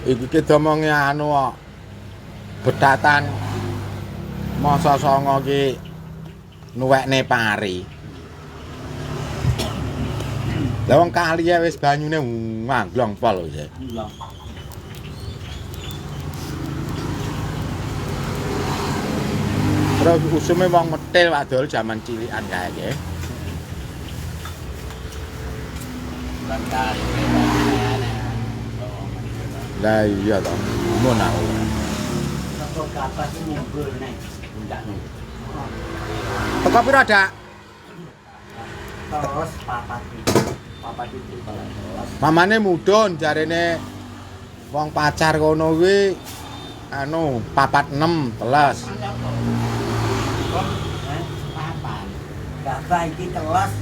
Iki ki domonge anu kok. Bedatan masa songo ki nuwekne pari. Lah wong kali ya wis banyune nganglong pol ya. Iya. Terus usume wong metil wadol jaman cilikan kae nggih. Lan kali. Lah iya to. Ngono aku. Satu kapas ngumpul nih. Enggak nih. Teko pira, Dak? Terus papat itu kalau terus. Mamane mudhun jarene wong pacar kono kuwi anu 46 teles. Papan. Gak baik telas